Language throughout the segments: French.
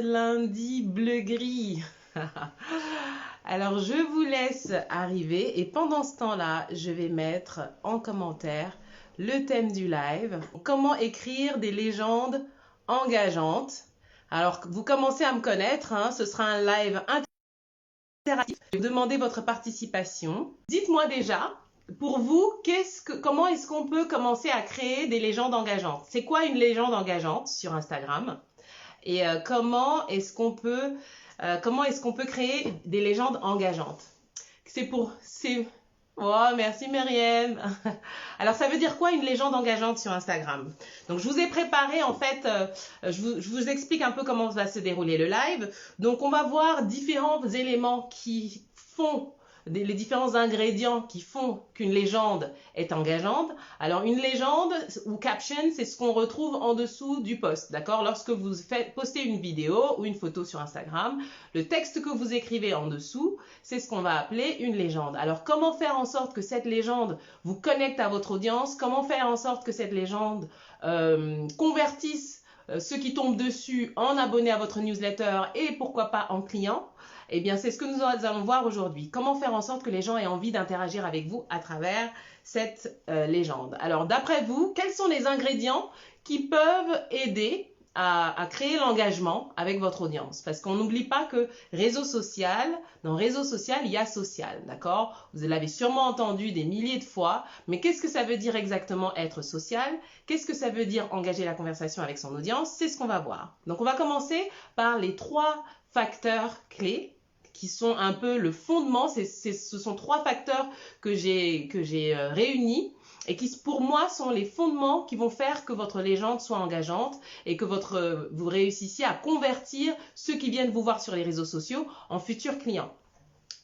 Lundi bleu-gris. Alors, je vous laisse arriver et pendant ce temps-là, je vais mettre en commentaire le thème du live. Comment écrire des légendes engageantes. Alors, vous commencez à me connaître, hein, ce sera un live interactif. Je vais vous demander votre participation. Dites-moi déjà, pour vous, comment est-ce qu'on peut commencer à créer des légendes engageantes? C'est quoi une légende engageante sur Instagram? Et comment est-ce qu'on peut créer des légendes engageantes? Oh, merci Myriam. Alors ça veut dire quoi une légende engageante sur Instagram? Donc je vous ai préparé en fait, je vous explique un peu comment va se dérouler le live. Donc on va voir différents éléments qui font les différents ingrédients qui font qu'une légende est engageante. Alors une légende ou caption, c'est ce qu'on retrouve en dessous du post, d'accord? Lorsque vous postez une vidéo ou une photo sur Instagram, le texte que vous écrivez en dessous, c'est ce qu'on va appeler une légende. Alors comment faire en sorte que cette légende vous connecte à votre audience? Comment faire en sorte que cette légende convertisse ceux qui tombent dessus en abonnés à votre newsletter et pourquoi pas en clients? Eh bien, c'est ce que nous allons voir aujourd'hui. Comment faire en sorte que les gens aient envie d'interagir avec vous à travers cette légende. Alors, d'après vous, quels sont les ingrédients qui peuvent aider à créer l'engagement avec votre audience? Parce qu'on n'oublie pas que dans réseau social, il y a social, d'accord? Vous l'avez sûrement entendu des milliers de fois, mais qu'est-ce que ça veut dire exactement être social? Qu'est-ce que ça veut dire engager la conversation avec son audience? C'est ce qu'on va voir. Donc, on va commencer par les 3 facteurs clés qui sont un peu le fondement. Ce sont 3 facteurs que j'ai réunis et qui pour moi sont les fondements qui vont faire que votre légende soit engageante et que vous réussissiez à convertir ceux qui viennent vous voir sur les réseaux sociaux en futurs clients.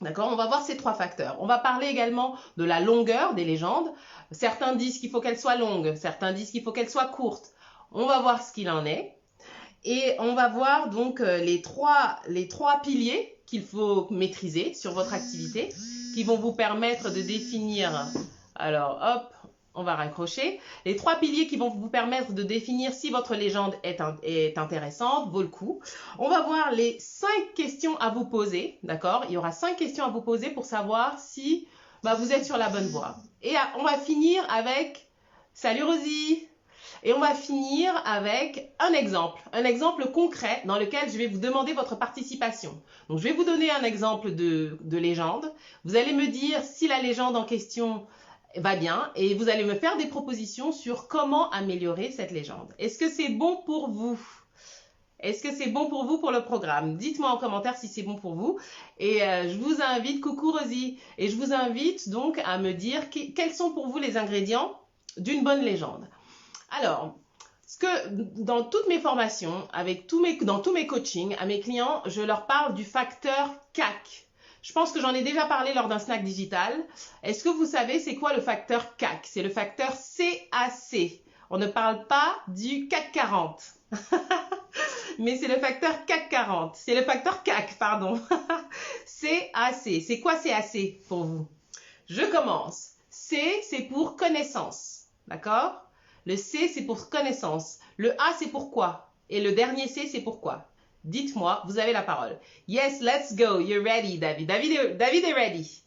D'accord? On va voir ces 3 facteurs. On va parler également de la longueur des légendes. Certains disent qu'il faut qu'elles soient longues, certains disent qu'il faut qu'elles soient courtes. On va voir ce qu'il en est. Et on va voir donc les trois piliers qu'il faut maîtriser sur votre activité, qui vont vous permettre de définir, alors hop, on va raccrocher, les 3 piliers qui vont vous permettre de définir si votre légende est intéressante, vaut le coup. On va voir les 5 questions à vous poser, d'accord? Il y aura 5 questions à vous poser pour savoir si vous êtes sur la bonne voie. Et on va finir avec, salut Rosie! Et on va finir avec un exemple concret dans lequel je vais vous demander votre participation. Donc, je vais vous donner un exemple de légende. Vous allez me dire si la légende en question va bien et vous allez me faire des propositions sur comment améliorer cette légende. Est-ce que c'est bon pour vous? Est-ce que c'est bon pour vous pour le programme? Dites-moi en commentaire si c'est bon pour vous. Et je vous invite, coucou Rosie, et je vous invite donc à me dire quels sont pour vous les ingrédients d'une bonne légende. Alors, dans toutes mes formations, dans tous mes coachings, à mes clients, je leur parle du facteur CAC. Je pense que j'en ai déjà parlé lors d'un snack digital. Est-ce que vous savez c'est quoi le facteur CAC? C'est le facteur CAC. On ne parle pas du CAC 40. Mais c'est le facteur CAC 40. C'est le facteur CAC, pardon. CAC. C'est quoi CAC pour vous? Je commence. C, c'est pour connaissance. D'accord? Le C, c'est pour connaissance. Le A, c'est pourquoi. Et le dernier C, c'est pourquoi. Dites-moi, vous avez la parole. Yes, let's go. You're ready, David. David est ready.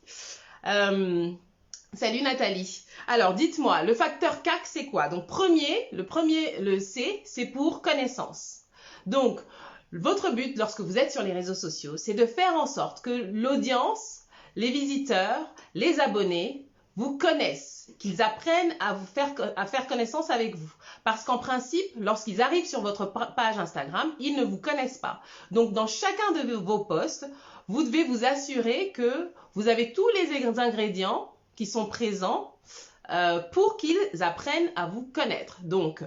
Salut Nathalie. Alors, dites-moi, le facteur CAC, c'est quoi? Donc, le C, c'est pour connaissance. Donc, votre but lorsque vous êtes sur les réseaux sociaux, c'est de faire en sorte que l'audience, les visiteurs, les abonnés, vous connaissent, qu'ils apprennent à faire connaissance avec vous. Parce qu'en principe, lorsqu'ils arrivent sur votre page Instagram, ils ne vous connaissent pas. Donc, dans chacun de vos posts, vous devez vous assurer que vous avez tous les ingrédients qui sont présents pour qu'ils apprennent à vous connaître. Donc,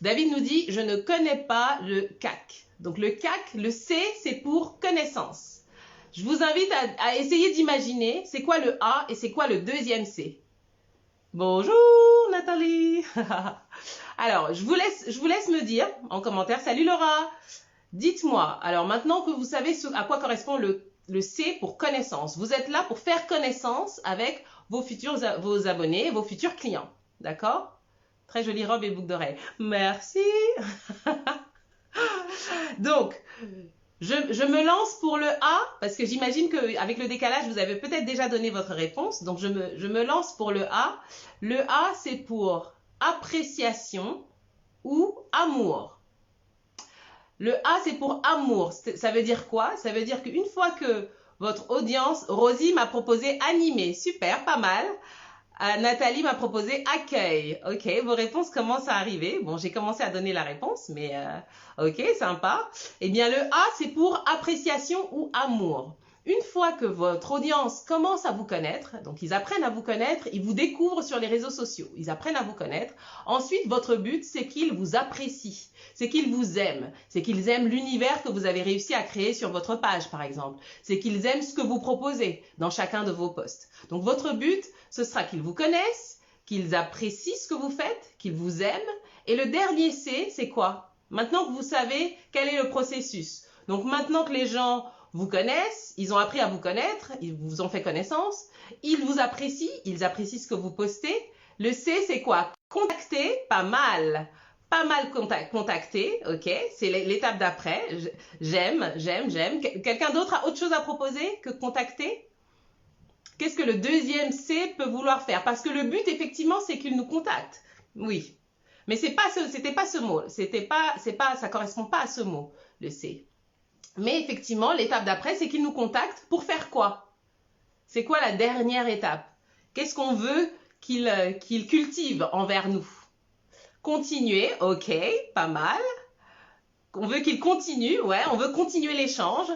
David nous dit, je ne connais pas le CAC. Donc, le CAC, le C, c'est pour connaissance. Je vous invite à essayer d'imaginer c'est quoi le A et c'est quoi le deuxième C. Bonjour Nathalie. Alors, je vous laisse me dire en commentaire. Salut Laura. Dites-moi, alors maintenant que vous savez à quoi correspond le C pour connaissance, vous êtes là pour faire connaissance avec vos abonnés, vos futurs clients. D'accord? Très jolie robe et boucle d'oreille. Merci. Donc, Je me lance pour le A parce que j'imagine qu'avec le décalage, vous avez peut-être déjà donné votre réponse. Donc, je me lance pour le A. Le A, c'est pour appréciation ou amour. Le A, c'est pour amour. Ça veut dire quoi? Ça veut dire qu'une fois que votre audience, Rosie m'a proposé animé. Super, pas mal. Nathalie m'a proposé accueil. Ok, vos réponses commencent à arriver. Bon, j'ai commencé à donner la réponse, mais ok, sympa. Eh bien, le A, c'est pour appréciation ou amour. Une fois que votre audience commence à vous connaître, donc ils apprennent à vous connaître, ils vous découvrent sur les réseaux sociaux, ils apprennent à vous connaître. Ensuite, votre but, c'est qu'ils vous apprécient, c'est qu'ils vous aiment, c'est qu'ils aiment l'univers que vous avez réussi à créer sur votre page, par exemple. C'est qu'ils aiment ce que vous proposez dans chacun de vos posts. Donc, votre but, ce sera qu'ils vous connaissent, qu'ils apprécient ce que vous faites, qu'ils vous aiment. Et le dernier C, c'est quoi? Maintenant que vous savez quel est le processus. Donc, maintenant que les gens vous connaissent, ils ont appris à vous connaître, ils vous ont fait connaissance, ils vous apprécient, ils apprécient ce que vous postez. Le C, c'est quoi? Contacter, pas mal contacter, ok, c'est l'étape d'après. J'aime. Quelqu'un d'autre a autre chose à proposer que contacter? Qu'est-ce que le deuxième C peut vouloir faire? Parce que le but, effectivement, c'est qu'il nous contacte. Oui. Mais c'était pas ce mot. Ça correspond pas à ce mot, le C. Mais effectivement, l'étape d'après, c'est qu'il nous contacte pour faire quoi? C'est quoi la dernière étape? Qu'est-ce qu'on veut qu'il cultive envers nous? Continuer, ok, pas mal. On veut qu'il continue, ouais, on veut continuer l'échange.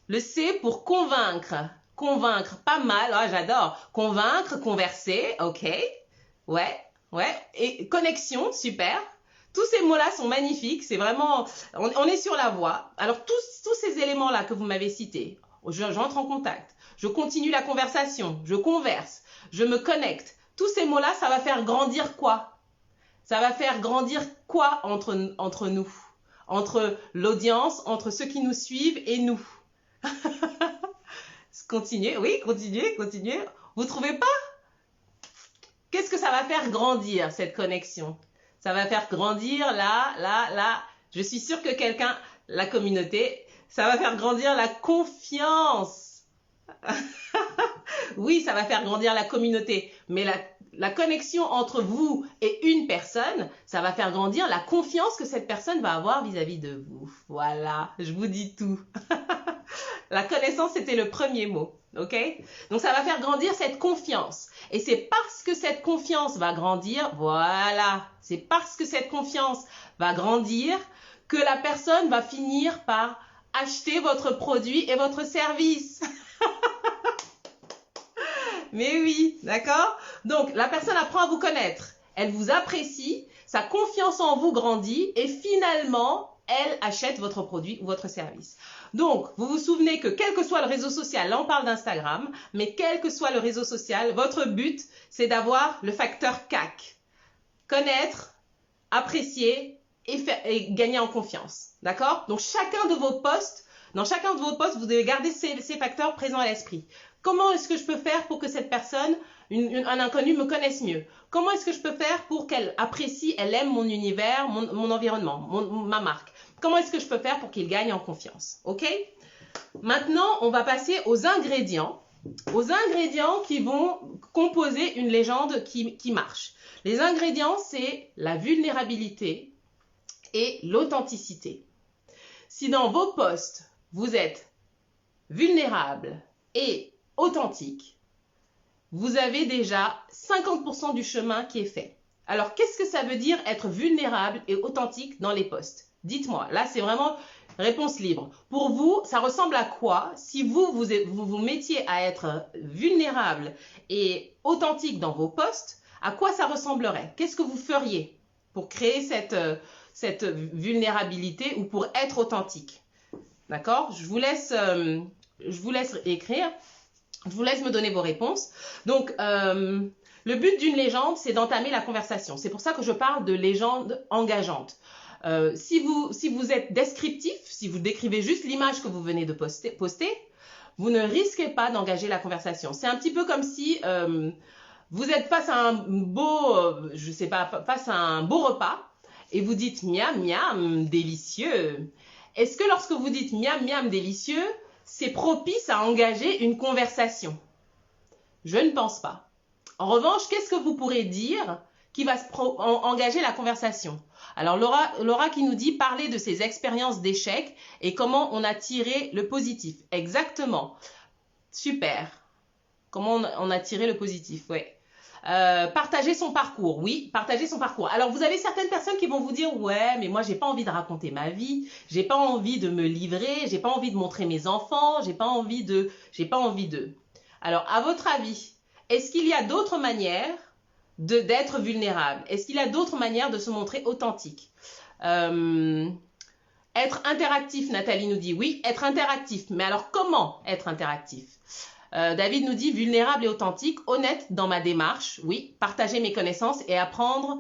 Le C pour convaincre. Convaincre, pas mal, ah, j'adore. Convaincre, converser, ok. Ouais. Et connexion, super. Tous ces mots-là sont magnifiques, c'est vraiment, on est sur la voie. Alors tous ces éléments-là que vous m'avez cités, j'entre en contact, je continue la conversation, je converse, je me connecte. Tous ces mots-là, ça va faire grandir quoi? Ça va faire grandir quoi entre nous? Entre l'audience, entre ceux qui nous suivent et nous. Continuez, oui, continuez. Vous trouvez pas? Qu'est-ce que ça va faire grandir, cette connexion? Ça va faire grandir là. Je suis sûre que la communauté, ça va faire grandir la confiance. Oui, ça va faire grandir la communauté, mais la connexion entre vous et une personne, ça va faire grandir la confiance que cette personne va avoir vis-à-vis de vous. Voilà, je vous dis tout. La connaissance, c'était le premier mot, ok? Donc, ça va faire grandir cette confiance. Et c'est parce que cette confiance va grandir, voilà, c'est parce que cette confiance va grandir que la personne va finir par acheter votre produit et votre service. Mais oui, d'accord? Donc, la personne apprend à vous connaître. Elle vous apprécie, sa confiance en vous grandit et finalement, elle achète votre produit ou votre service. Donc, vous vous souvenez que quel que soit le réseau social, là on parle d'Instagram, mais quel que soit le réseau social, votre but, c'est d'avoir le facteur CAC. Connaître, apprécier et gagner en confiance. D'accord? Donc, dans chacun de vos posts, vous devez garder ces facteurs présents à l'esprit. Comment est-ce que je peux faire pour que cette personne, un inconnu, me connaisse mieux? Comment est-ce que je peux faire pour qu'elle apprécie, elle aime mon univers, mon environnement, ma marque? Comment est-ce que je peux faire pour qu'il gagne en confiance? Ok? Maintenant, on va passer aux ingrédients qui vont composer une légende qui marche. Les ingrédients, c'est la vulnérabilité et l'authenticité. Si dans vos posts, vous êtes vulnérable et authentique, vous avez déjà 50% du chemin qui est fait. Alors, qu'est-ce que ça veut dire être vulnérable et authentique dans les posts? Dites-moi, là, c'est vraiment réponse libre. Pour vous, ça ressemble à quoi si vous mettiez à être vulnérable et authentique dans vos posts? À quoi ça ressemblerait? Qu'est-ce que vous feriez pour créer cette vulnérabilité ou pour être authentique? D'accord? Je vous laisse écrire. Je vous laisse me donner vos réponses. Donc, le but d'une légende, c'est d'entamer la conversation. C'est pour ça que je parle de légende engageante. Si vous êtes descriptif, si vous décrivez juste l'image que vous venez de poster, vous ne risquez pas d'engager la conversation. C'est un petit peu comme si vous êtes face à un beau, face à un beau repas et vous dites miam miam, délicieux. est-ce que lorsque vous dites miam miam délicieux, c'est propice à engager une conversation? Je ne pense pas. En revanche, qu'est-ce que vous pourrez dire qui va engager la conversation? Alors Laura qui nous dit parler de ses expériences d'échec et comment on a tiré le positif. Exactement. Super. Comment on a tiré le positif, ouais. Partager son parcours, oui, partager son parcours. Alors vous avez certaines personnes qui vont vous dire ouais, mais moi j'ai pas envie de raconter ma vie, j'ai pas envie de me livrer, j'ai pas envie de montrer mes enfants, j'ai pas envie de. Alors à votre avis, est-ce qu'il y a d'autres manières d'être vulnérable? Est-ce qu'il y a d'autres manières de se montrer authentique? Être interactif, Nathalie nous dit oui, être interactif. Mais alors comment être interactif? David nous dit vulnérable et authentique, honnête dans ma démarche, oui, partager mes connaissances et apprendre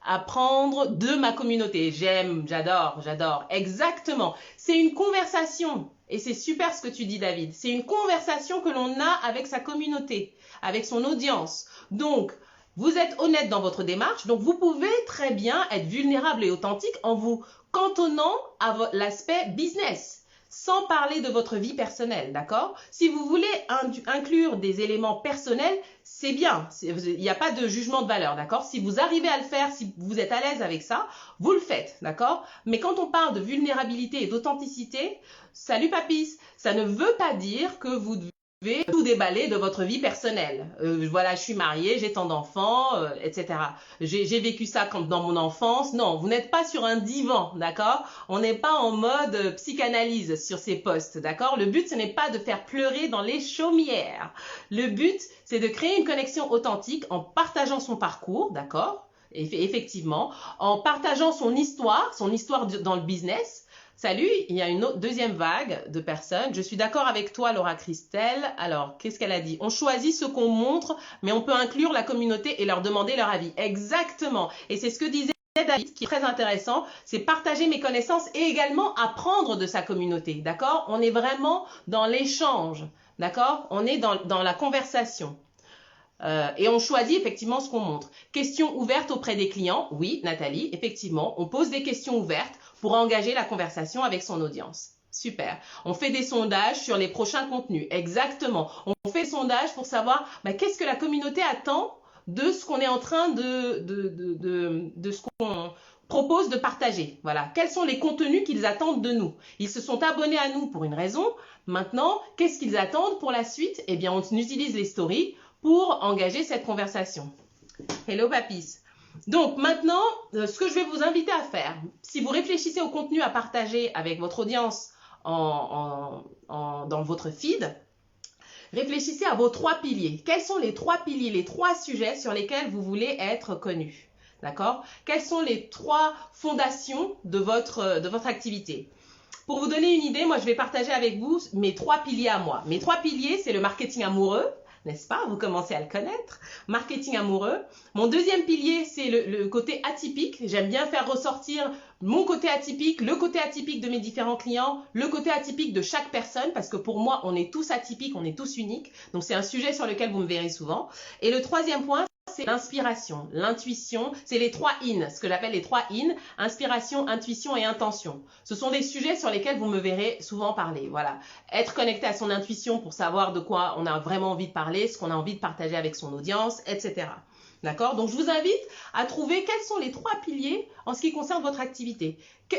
de ma communauté. J'aime, j'adore, exactement. C'est une conversation et c'est super ce que tu dis David. C'est une conversation que l'on a avec sa communauté, avec son audience. Donc, vous êtes honnête dans votre démarche, donc vous pouvez très bien être vulnérable et authentique en vous cantonnant à l'aspect business. Sans parler de votre vie personnelle, d'accord? Si vous voulez inclure des éléments personnels, c'est bien. Il n'y a pas de jugement de valeur, d'accord? Si vous arrivez à le faire, si vous êtes à l'aise avec ça, vous le faites, d'accord? Mais quand on parle de vulnérabilité et d'authenticité, salut papis, ça ne veut pas dire que vous devez tout déballer de votre vie personnelle. Voilà, je suis mariée, j'ai tant d'enfants, etc. J'ai vécu ça dans mon enfance. Non, vous n'êtes pas sur un divan, d'accord? On n'est pas en mode psychanalyse sur ces posts, d'accord? Le but, ce n'est pas de faire pleurer dans les chaumières. Le but, c'est de créer une connexion authentique en partageant son parcours, d'accord? Effectivement, en partageant son histoire dans le business. Salut, il y a une deuxième vague de personnes. Je suis d'accord avec toi, Laura Christelle. Alors, qu'est-ce qu'elle a dit? On choisit ce qu'on montre, mais on peut inclure la communauté et leur demander leur avis. Exactement. Et c'est ce que disait David, qui est très intéressant. C'est partager mes connaissances et également apprendre de sa communauté. D'accord? On est vraiment dans l'échange. D'accord? On est dans la conversation. Et on choisit effectivement ce qu'on montre. Questions ouvertes auprès des clients. Oui, Nathalie, effectivement, on pose des questions ouvertes pour engager la conversation avec son audience. Super. On fait des sondages sur les prochains contenus. Exactement. On fait des sondages pour savoir qu'est-ce que la communauté attend de ce qu'on est en train de ce qu'on propose de partager. Voilà. Quels sont les contenus qu'ils attendent de nous? Ils se sont abonnés à nous pour une raison. Maintenant, qu'est-ce qu'ils attendent pour la suite? Eh bien, on utilise les stories pour engager cette conversation. Hello papis. Donc maintenant, ce que je vais vous inviter à faire, si vous réfléchissez au contenu à partager avec votre audience dans votre feed, réfléchissez à vos 3 piliers. Quels sont les 3 piliers, les 3 sujets sur lesquels vous voulez être connu? D'accord? Quelles sont les 3 fondations de votre activité? Pour vous donner une idée, moi je vais partager avec vous mes 3 piliers à moi. Mes 3 piliers, c'est le marketing amoureux, n'est-ce pas? Vous commencez à le connaître. Marketing amoureux. Mon deuxième pilier, c'est le côté atypique. J'aime bien faire ressortir mon côté atypique, le côté atypique de mes différents clients, le côté atypique de chaque personne, parce que pour moi, on est tous atypiques, on est tous uniques. Donc, c'est un sujet sur lequel vous me verrez souvent. Et le troisième point, c'est l'inspiration, l'intuition, c'est les 3 in, ce que j'appelle les 3 in, inspiration, intuition et intention. Ce sont des sujets sur lesquels vous me verrez souvent parler. Voilà, être connecté à son intuition pour savoir de quoi on a vraiment envie de parler, ce qu'on a envie de partager avec son audience, etc. D'accord? Donc, je vous invite à trouver quels sont les 3 piliers en ce qui concerne votre activité.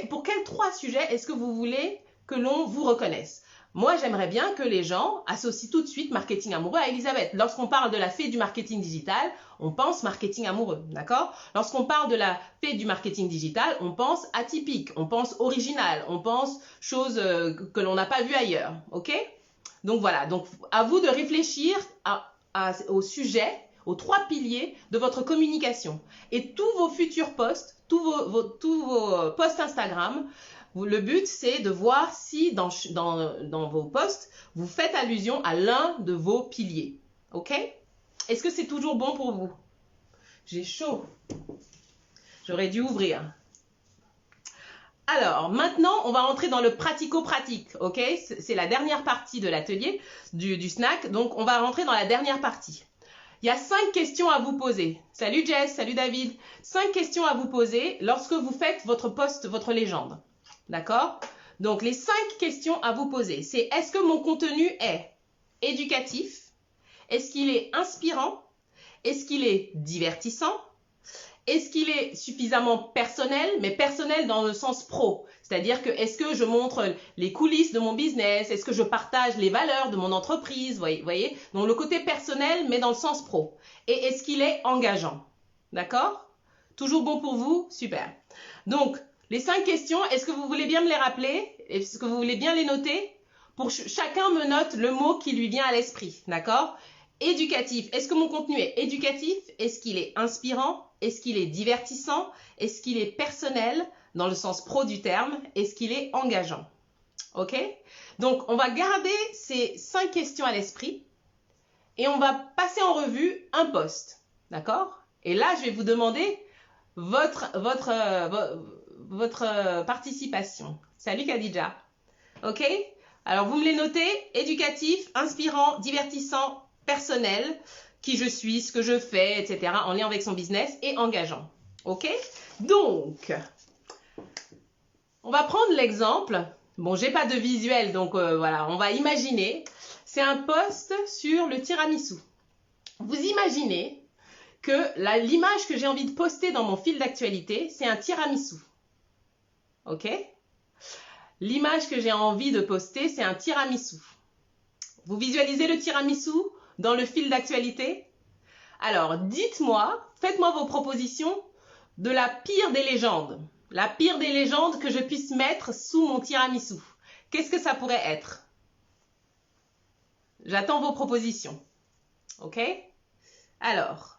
Pour quels 3 sujets est-ce que vous voulez que l'on vous reconnaisse? Moi, j'aimerais bien que les gens associent tout de suite marketing amoureux à Elisabeth. Lorsqu'on parle de la fée du marketing digital, on pense marketing amoureux, d'accord? Lorsqu'on parle de la fée du marketing digital, on pense atypique, on pense original, on pense chose que l'on n'a pas vu ailleurs, ok? Donc voilà, donc à vous de réfléchir au sujet, aux 3 piliers de votre communication. Et tous vos futurs posts, tous vos posts Instagram, le but, c'est de voir si dans vos posts, vous faites allusion à l'un de vos piliers. OK? Est-ce que c'est toujours bon pour vous? J'ai chaud. J'aurais dû ouvrir. Alors, maintenant, on va rentrer dans le pratico-pratique. OK? C'est la dernière partie de l'atelier, du snack. Donc, on va rentrer dans la dernière partie. Il y a 5 questions à vous poser. Salut Jess, salut David. 5 questions à vous poser lorsque vous faites votre post, votre légende. D'accord? Donc, les 5 questions à vous poser, c'est est-ce que mon contenu est éducatif? Est-ce qu'il est inspirant? Est-ce qu'il est divertissant? Est-ce qu'il est suffisamment personnel, mais personnel dans le sens pro? C'est-à-dire que est-ce que je montre les coulisses de mon business? Est-ce que je partage les valeurs de mon entreprise? Voyez? Donc le côté personnel, mais dans le sens pro. Et est-ce qu'il est engageant? D'accord? Toujours bon pour vous? Super. Donc, les 5 questions, est-ce que vous voulez bien me les rappeler? Est-ce que vous voulez bien les noter? Pour chacun me note le mot qui lui vient à l'esprit. D'accord? Éducatif. Est-ce que mon contenu est éducatif? Est-ce qu'il est inspirant? Est-ce qu'il est divertissant? Est-ce qu'il est personnel dans le sens pro du terme? Est-ce qu'il est engageant? Ok? Donc, on va garder ces 5 questions à l'esprit et on va passer en revue un post. D'accord? Et là, je vais vous demander votre participation. Salut Khadija. Ok? Alors, vous me les notez. Éducatif, inspirant, divertissant, personnel, qui je suis, ce que je fais, etc. en lien avec son business et engageant. Ok? Donc, on va prendre l'exemple. Bon, j'ai pas de visuel, donc voilà, on va imaginer. C'est un post sur le tiramisu. Vous imaginez que l'image que j'ai envie de poster dans mon fil d'actualité, c'est un tiramisu. Ok? L'image que j'ai envie de poster, c'est un tiramisu. Vous visualisez le tiramisu dans le fil d'actualité? Alors, dites-moi, faites-moi vos propositions de la pire des légendes. La pire des légendes que je puisse mettre sous mon tiramisu. Qu'est-ce que ça pourrait être? J'attends vos propositions. Ok? Alors,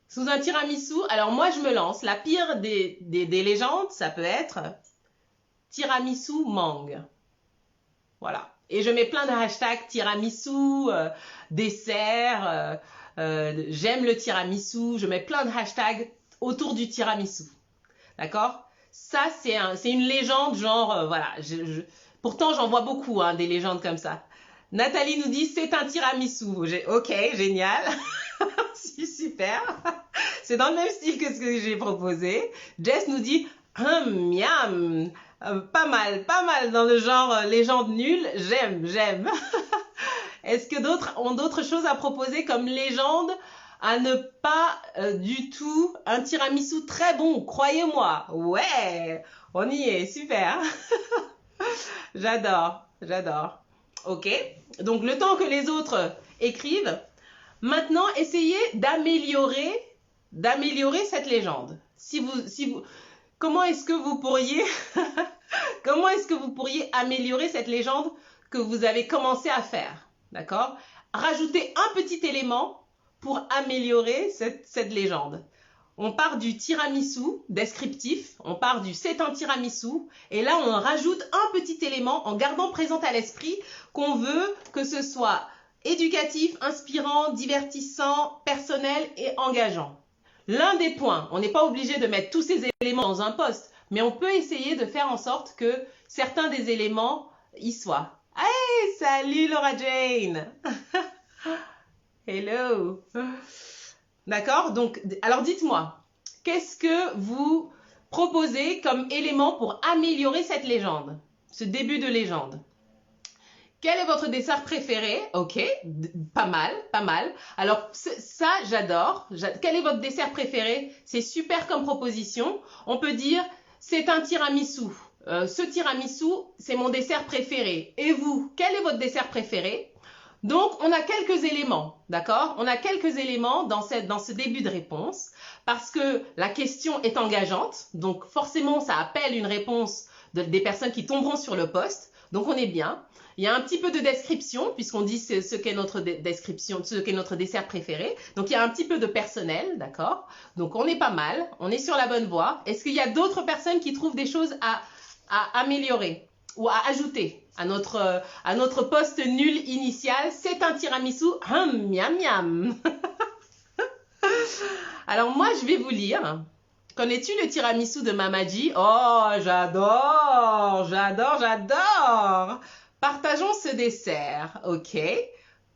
sous un tiramisu, alors moi je me lance. La pire des légendes, ça peut être tiramisu mangue. Voilà. Et je mets plein de hashtags tiramisu, dessert, j'aime le tiramisu. Je mets plein de hashtags autour du tiramisu. D'accord? Ça, c'est une légende, genre, voilà. Pourtant, j'en vois beaucoup, hein, des légendes comme ça. Nathalie nous dit, c'est un tiramisu. Ok, génial. Super. C'est dans le même style que ce que j'ai proposé. Jess nous dit, miam. Pas mal dans le genre légende nulle. J'aime. Est-ce que d'autres ont d'autres choses à proposer comme légende à ne pas du tout un tiramisu très bon, croyez-moi. Ouais, on y est, super. J'adore. Ok, donc le temps que les autres écrivent, maintenant essayez d'améliorer cette légende. Comment est-ce que vous pourriez améliorer cette légende que vous avez commencé à faire? D'accord? Rajoutez un petit élément pour améliorer cette légende. On part du tiramisu descriptif, on part du c'est un tiramisu, et là on rajoute un petit élément en gardant présent à l'esprit qu'on veut que ce soit éducatif, inspirant, divertissant, personnel et engageant. L'un des points, on n'est pas obligé de mettre tous ces éléments dans un post, mais on peut essayer de faire en sorte que certains des éléments y soient. Hey, salut Laura Jane. Hello. D'accord? Donc, alors dites-moi, qu'est-ce que vous proposez comme élément pour améliorer cette légende, ce début de légende? Quel est votre dessert préféré? Ok, pas mal. Alors ça, j'adore. Quel est votre dessert préféré? C'est super comme proposition. On peut dire, c'est un tiramisu. Ce tiramisu, c'est mon dessert préféré. Et vous, quel est votre dessert préféré? Donc, on a quelques éléments, d'accord? On a quelques éléments dans ce début de réponse parce que la question est engageante. Donc, forcément, ça appelle une réponse des personnes qui tomberont sur le post. Donc, on est bien. Il y a un petit peu de description puisqu'on dit ce qu'est notre description, ce qu'est notre dessert préféré. Donc, il y a un petit peu de personnel, d'accord? Donc, on est pas mal. On est sur la bonne voie. Est-ce qu'il y a d'autres personnes qui trouvent des choses à améliorer ou à ajouter à notre post nul initial? C'est un tiramisu, miam. Alors moi, je vais vous lire. Connais-tu le tiramisu de Mamaji? Oh, j'adore. Partageons ce dessert, ok?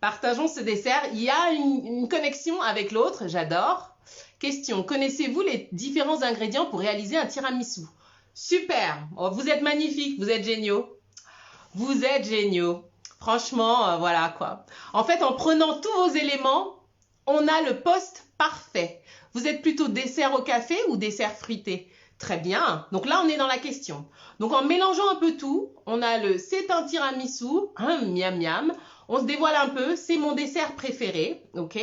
Partageons ce dessert. Il y a une connexion avec l'autre, j'adore. Question, connaissez-vous les différents ingrédients pour réaliser un tiramisu? Super. Oh, vous êtes magnifiques, vous êtes géniaux. Vous êtes géniaux. Franchement, voilà quoi. En fait, en prenant tous vos éléments, on a le post parfait. Vous êtes plutôt dessert au café ou dessert fruité? Très bien. Donc là, on est dans la question. Donc en mélangeant un peu tout, on a le c'est un tiramisu, miam miam. On se dévoile un peu, c'est mon dessert préféré, ok?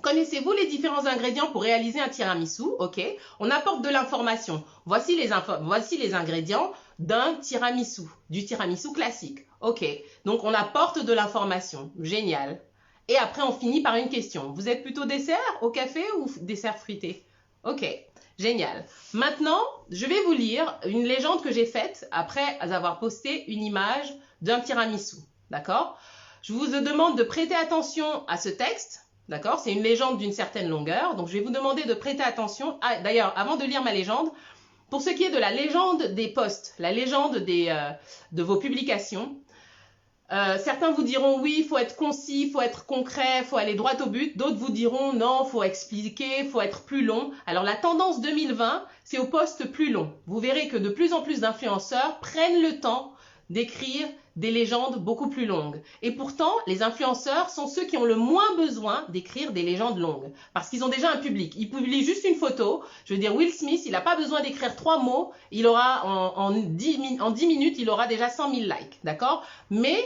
Connaissez-vous les différents ingrédients pour réaliser un tiramisu? Ok. On apporte de l'information. Voici les ingrédients d'un tiramisu, du tiramisu classique. Ok. Donc on apporte de l'information. Génial. Et après on finit par une question. Vous êtes plutôt dessert au café ou dessert fruité? Ok. Génial. Maintenant, je vais vous lire une légende que j'ai faite après avoir posté une image d'un tiramisu. D'accord? Je vous demande de prêter attention à ce texte. D'accord? C'est une légende d'une certaine longueur. Donc, je vais vous demander de prêter attention. Ah, d'ailleurs, avant de lire ma légende, pour ce qui est de la légende des posts, la légende de vos publications, certains vous diront oui, il faut être concis, il faut être concret, il faut aller droit au but. D'autres vous diront non, il faut expliquer, il faut être plus long. Alors, la tendance 2020, c'est au post plus long. Vous verrez que de plus en plus d'influenceurs prennent le temps d'écrire des légendes beaucoup plus longues. Et pourtant, les influenceurs sont ceux qui ont le moins besoin d'écrire des légendes longues. Parce qu'ils ont déjà un public. Ils publient juste une photo. Je veux dire, Will Smith, il n'a pas besoin d'écrire 3 mots. Il aura, en 10 minutes, il aura déjà 100 000 likes. D'accord? Mais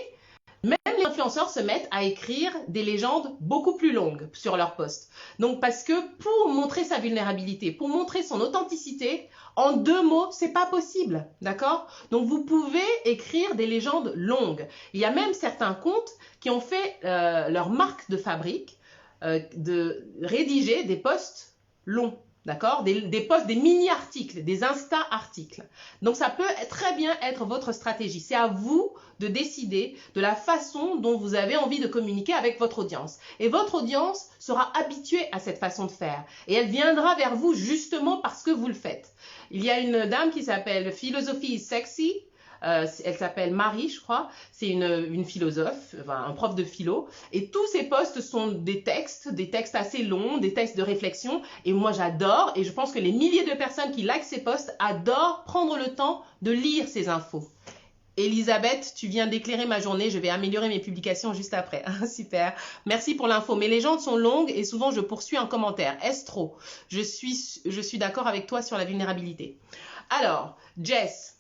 même les influenceurs se mettent à écrire des légendes beaucoup plus longues sur leurs posts. Donc parce que pour montrer sa vulnérabilité, pour montrer son authenticité, en 2 mots, c'est pas possible, d'accord? Donc vous pouvez écrire des légendes longues. Il y a même certains comptes qui ont fait leur marque de fabrique de rédiger des posts longs. D'accord? Des posts, des mini-articles, des Insta-articles. Donc, ça peut très bien être votre stratégie. C'est à vous de décider de la façon dont vous avez envie de communiquer avec votre audience. Et votre audience sera habituée à cette façon de faire. Et elle viendra vers vous justement parce que vous le faites. Il y a une dame qui s'appelle Philosophie is Sexy. Elle s'appelle Marie, je crois. C'est une philosophe, enfin, un prof de philo. Et tous ses posts sont des textes assez longs, des textes de réflexion. Et moi, j'adore. Et je pense que les milliers de personnes qui likent ces posts adorent prendre le temps de lire ces infos. Elisabeth, tu viens d'éclairer ma journée. Je vais améliorer mes publications juste après. Super. Merci pour l'info. Mes légendes sont longues et souvent je poursuis un commentaire. Est-ce trop? Je suis d'accord avec toi sur la vulnérabilité. Alors, Jess.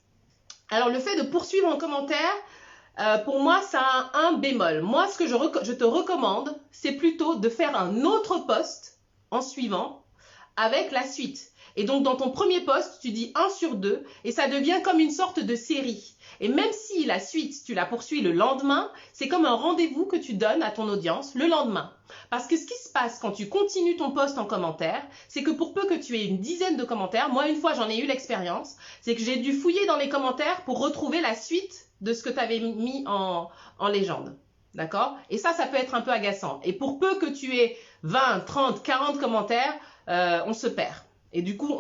Alors, le fait de poursuivre en commentaire, pour moi, ça a un bémol. Moi, ce que je te recommande, c'est plutôt de faire un autre post en suivant avec la suite. Et donc, dans ton premier post, tu dis 1 sur 2 et ça devient comme une sorte de série. Et même si la suite, tu la poursuis le lendemain, c'est comme un rendez-vous que tu donnes à ton audience le lendemain. Parce que ce qui se passe quand tu continues ton post en commentaire, c'est que pour peu que tu aies une dizaine de commentaires, moi une fois j'en ai eu l'expérience, c'est que j'ai dû fouiller dans les commentaires pour retrouver la suite de ce que tu avais mis en légende. D'accord? Et ça peut être un peu agaçant. Et pour peu que tu aies 20, 30, 40 commentaires, on se perd. Et du coup,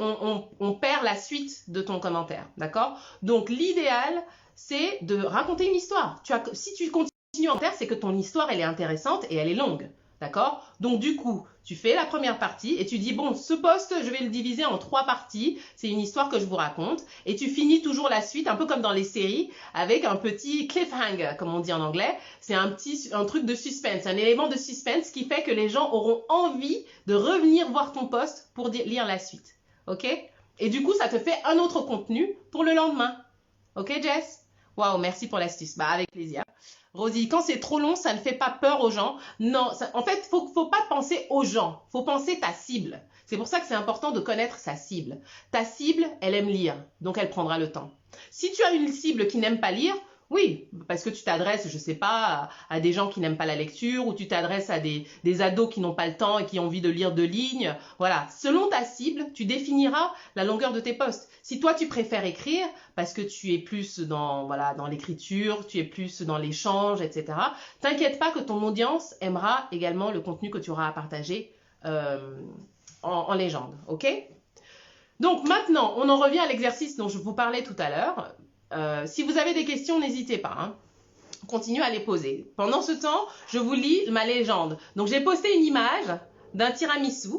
on perd la suite de ton commentaire. D'accord? Donc l'idéal, c'est de raconter une histoire. Si tu continues en commentaire, c'est que ton histoire, elle est intéressante et elle est longue. D'accord? Donc du coup, tu fais la première partie et tu dis, bon, ce post, je vais le diviser en 3 parties. C'est une histoire que je vous raconte. Et tu finis toujours la suite, un peu comme dans les séries, avec un petit cliffhanger, comme on dit en anglais. C'est un truc de suspense, un élément de suspense qui fait que les gens auront envie de revenir voir ton post pour lire la suite. Ok? Et du coup, ça te fait un autre contenu pour le lendemain. Ok, Jess? Waouh, merci pour l'astuce. Bah, avec plaisir. Rosie, quand c'est trop long, ça ne fait pas peur aux gens. Non, en fait, faut pas penser aux gens. Faut penser ta cible. C'est pour ça que c'est important de connaître sa cible. Ta cible, elle aime lire, donc elle prendra le temps. Si tu as une cible qui n'aime pas lire, oui, parce que tu t'adresses, je sais pas, à des gens qui n'aiment pas la lecture, ou tu t'adresses à des ados qui n'ont pas le temps et qui ont envie de lire 2 lignes. Voilà, selon ta cible, tu définiras la longueur de tes posts. Si toi tu préfères écrire, parce que tu es plus dans l'écriture, tu es plus dans l'échange, etc., t'inquiète pas que ton audience aimera également le contenu que tu auras à partager en légende, ok? Donc maintenant, on en revient à l'exercice dont je vous parlais tout à l'heure. Si vous avez des questions, n'hésitez pas. Hein. Continuez à les poser. Pendant ce temps, je vous lis ma légende. Donc, j'ai posté une image d'un tiramisu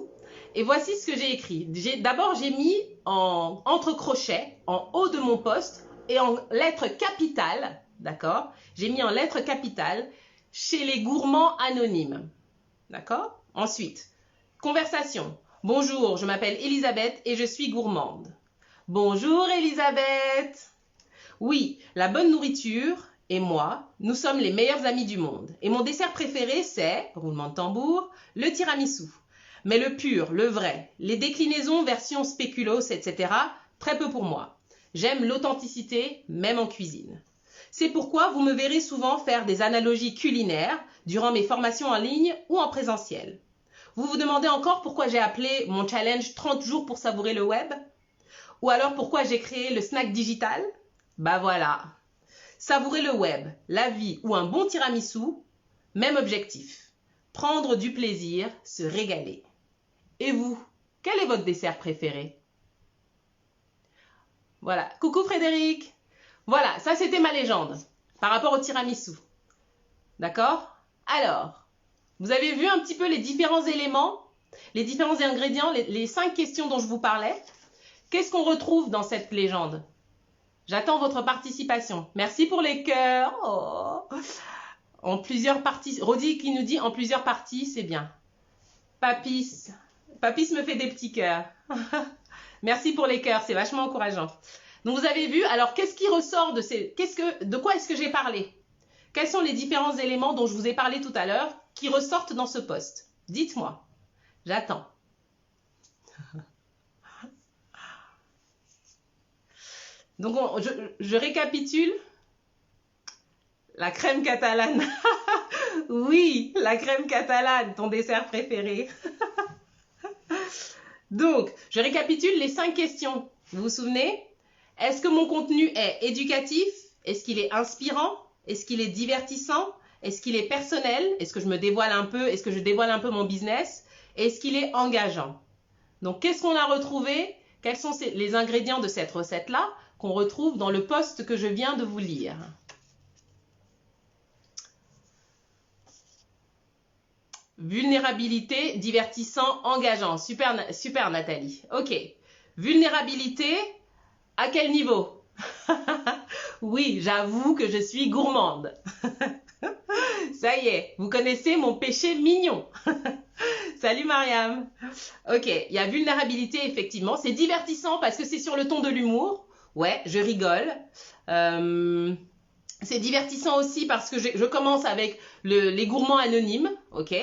Et voici ce que j'ai écrit. D'abord, j'ai mis entre crochets, en haut de mon post, et en lettres capitales, d'accord? J'ai mis en lettres capitales, chez les gourmands anonymes. D'accord? Ensuite, conversation. Bonjour, je m'appelle Elisabeth et je suis gourmande. Bonjour Elisabeth. Oui, la bonne nourriture et moi, nous sommes les meilleurs amis du monde. Et mon dessert préféré, c'est, roulement de tambour, le tiramisu. Mais le pur, le vrai, les déclinaisons version spéculoos, etc., très peu pour moi. J'aime l'authenticité, même en cuisine. C'est pourquoi vous me verrez souvent faire des analogies culinaires durant mes formations en ligne ou en présentiel. Vous vous demandez encore pourquoi j'ai appelé mon challenge 30 jours pour savourer le web? Ou alors pourquoi j'ai créé le snack digital? Bah voilà. Savourer le web, la vie ou un bon tiramisu, même objectif. Prendre du plaisir, se régaler. Et vous, quel est votre dessert préféré? Voilà. Coucou Frédéric. Voilà, ça c'était ma légende par rapport au tiramisu. D'accord? Alors, vous avez vu un petit peu les différents éléments, les différents ingrédients, les 5 questions dont je vous parlais. Qu'est-ce qu'on retrouve dans cette légende? J'attends votre participation. Merci pour les cœurs. Oh. En plusieurs parties. Rodi qui nous dit en plusieurs parties, c'est bien. Papis. Papis me fait des petits cœurs. Merci pour les cœurs, c'est vachement encourageant. Donc vous avez vu, alors qu'est-ce qui ressort de ces... de quoi est-ce que j'ai parlé? Quels sont les différents éléments dont je vous ai parlé tout à l'heure qui ressortent dans ce post? Dites-moi. J'attends. Donc je récapitule. La crème catalane. Oui, la crème catalane, ton dessert préféré. Donc, je récapitule les 5 questions. Vous vous souvenez? Est-ce que mon contenu est éducatif? Est-ce qu'il est inspirant? Est-ce qu'il est divertissant? Est-ce qu'il est personnel? Est-ce que je me dévoile un peu? Est-ce que je dévoile un peu mon business? Est-ce qu'il est engageant? Donc, qu'est-ce qu'on a retrouvé? Quels sont les ingrédients de cette recette-là qu'on retrouve dans le post que je viens de vous lire? Vulnérabilité, divertissant, engageant. Super, super Nathalie. Ok. Vulnérabilité, à quel niveau? Oui, j'avoue que je suis gourmande. Ça y est, vous connaissez mon péché mignon. Salut Mariam. Ok, il y a vulnérabilité, effectivement. C'est divertissant parce que c'est sur le ton de l'humour. Ouais, je rigole. C'est divertissant aussi parce que je commence avec les gourmands anonymes. Ok.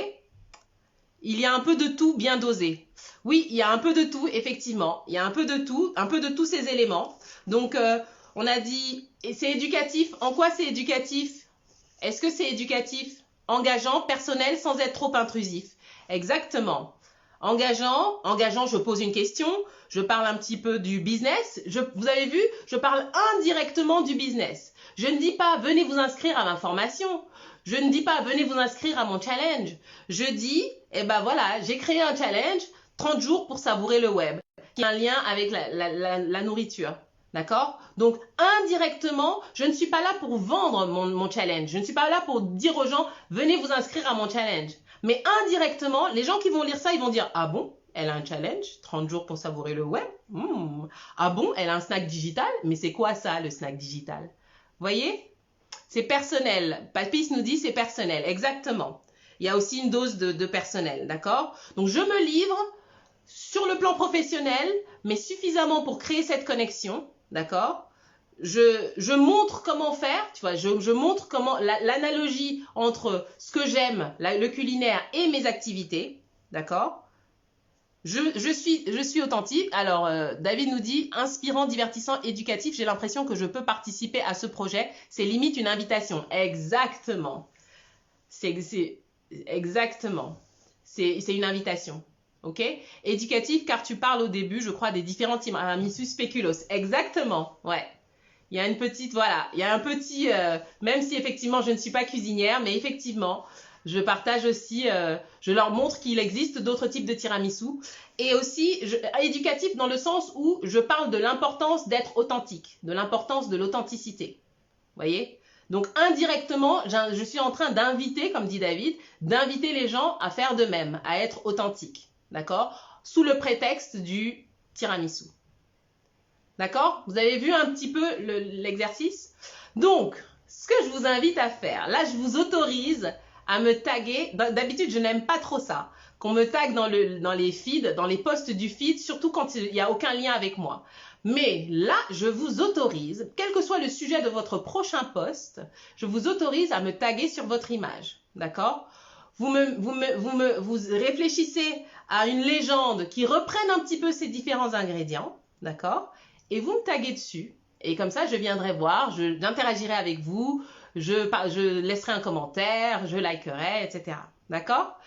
Il y a un peu de tout bien dosé. Oui, il y a un peu de tout, effectivement. Il y a un peu de tous ces éléments. Donc, on a dit, c'est éducatif. En quoi c'est éducatif? Est-ce que c'est éducatif? Engageant, personnel, sans être trop intrusif. Exactement. Engageant, je pose une question, je parle un petit peu du business. Vous avez vu, je parle indirectement du business. Je ne dis pas, venez vous inscrire à ma formation. Je ne dis pas, venez vous inscrire à mon challenge. Je dis, eh ben voilà, j'ai créé un challenge, 30 jours pour savourer le web, qui a un lien avec la nourriture. D'accord? Donc, indirectement, je ne suis pas là pour vendre mon challenge. Je ne suis pas là pour dire aux gens, venez vous inscrire à mon challenge. Mais indirectement, les gens qui vont lire ça, ils vont dire, ah bon, elle a un challenge, 30 jours pour savourer le web. Ah bon, elle a un snack digital. Mais c'est quoi ça, le snack digital? Voyez? C'est personnel. Papis nous dit c'est personnel. Exactement. Il y a aussi une dose de personnel. D'accord? Donc, je me livre sur le plan professionnel, mais suffisamment pour créer cette connexion. D'accord? Je montre comment faire, tu vois, je montre comment l'analogie entre ce que j'aime, le culinaire et mes activités. D'accord? Je suis authentique. Alors, David nous dit, inspirant, divertissant, éducatif, j'ai l'impression que je peux participer à ce projet. C'est limite une invitation. Exactement. Exactement. C'est une invitation. Ok? Éducatif, car tu parles au début, je crois, des différents tiramisu spéculoos. Exactement. Ouais. Il y a une petite, voilà, il y a un petit, même si effectivement je ne suis pas cuisinière, mais effectivement, je partage aussi, je leur montre qu'il existe d'autres types de tiramisu. Et aussi, éducatif dans le sens où je parle de l'importance d'être authentique, de l'importance de l'authenticité. Vous voyez? Donc indirectement, je suis en train d'inviter, comme dit David, d'inviter les gens à faire de même, à être authentiques. D'accord? sous le prétexte du tiramisu. D'accord? Vous avez vu un petit peu l'exercice? Donc, ce que je vous invite à faire, là, je vous autorise à me taguer. D'habitude, je n'aime pas trop ça, qu'on me tague dans les feeds, dans les posts du feed, surtout quand il n'y a aucun lien avec moi. Mais là, je vous autorise, quel que soit le sujet de votre prochain post, je vous autorise à me taguer sur votre image. D'accord? Vous réfléchissez à une légende qui reprenne un petit peu ces différents ingrédients. D'accord? Et vous me taguez dessus. Et comme ça, je viendrai voir, j'interagirai avec vous, je laisserai un commentaire, je likerai, etc. D'accord?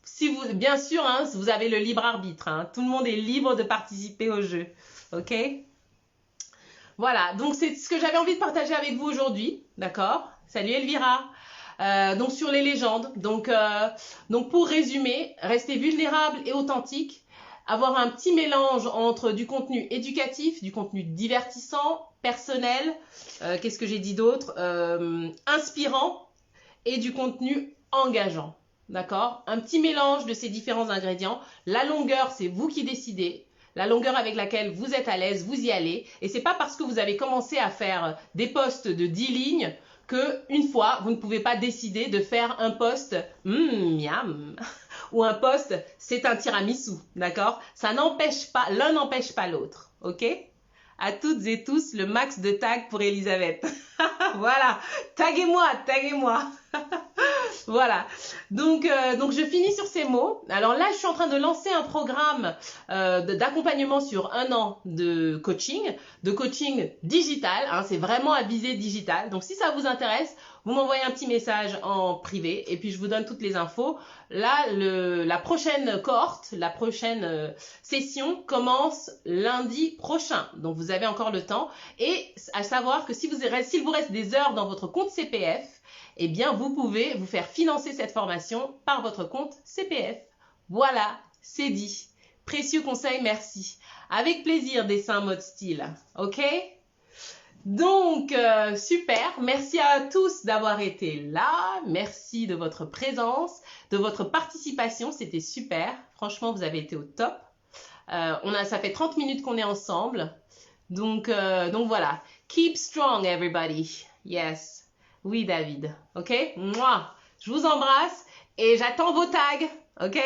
Si vous, bien sûr, hein, vous avez le libre arbitre. Hein, tout le monde est libre de participer au jeu. OK? Voilà, donc c'est ce que j'avais envie de partager avec vous aujourd'hui. D'accord? Salut Elvira. Donc sur les légendes. Donc pour résumer, rester vulnérable et authentique. Avoir un petit mélange entre du contenu éducatif, du contenu divertissant, personnel, qu'est-ce que j'ai dit d'autre, inspirant et du contenu engageant. D'accord? Un petit mélange de ces différents ingrédients. La longueur, c'est vous qui décidez. La longueur avec laquelle vous êtes à l'aise, vous y allez. Et c'est pas parce que vous avez commencé à faire des posts de 10 lignes que une fois, vous ne pouvez pas décider de faire un post miam ou un post c'est un tiramisu, d'accord? Ça n'empêche pas, l'un n'empêche pas l'autre, ok? À toutes et tous, le max de tags pour Elisabeth. Voilà, taguez-moi, taguez-moi. Voilà, donc je finis sur ces mots. Alors là, je suis en train de lancer un programme d'accompagnement sur 1 an de coaching digital. Hein, c'est vraiment à visée digitale. Donc si ça vous intéresse, vous m'envoyez un petit message en privé et puis je vous donne toutes les infos. Là, la prochaine cohorte, la prochaine session commence lundi prochain. Donc vous avez encore le temps. Et à savoir que s'il vous reste des heures dans votre compte CPF, eh bien, vous pouvez vous faire financer cette formation par votre compte CPF. Voilà, c'est dit. Précieux conseil, merci. Avec plaisir, dessin mode style. OK? Donc, super. Merci à tous d'avoir été là. Merci de votre présence, de votre participation. C'était super. Franchement, vous avez été au top. Ça fait 30 minutes qu'on est ensemble. Donc voilà. Keep strong, everybody. Yes. Oui, David. OK? Moi, je vous embrasse et j'attends vos tags. OK?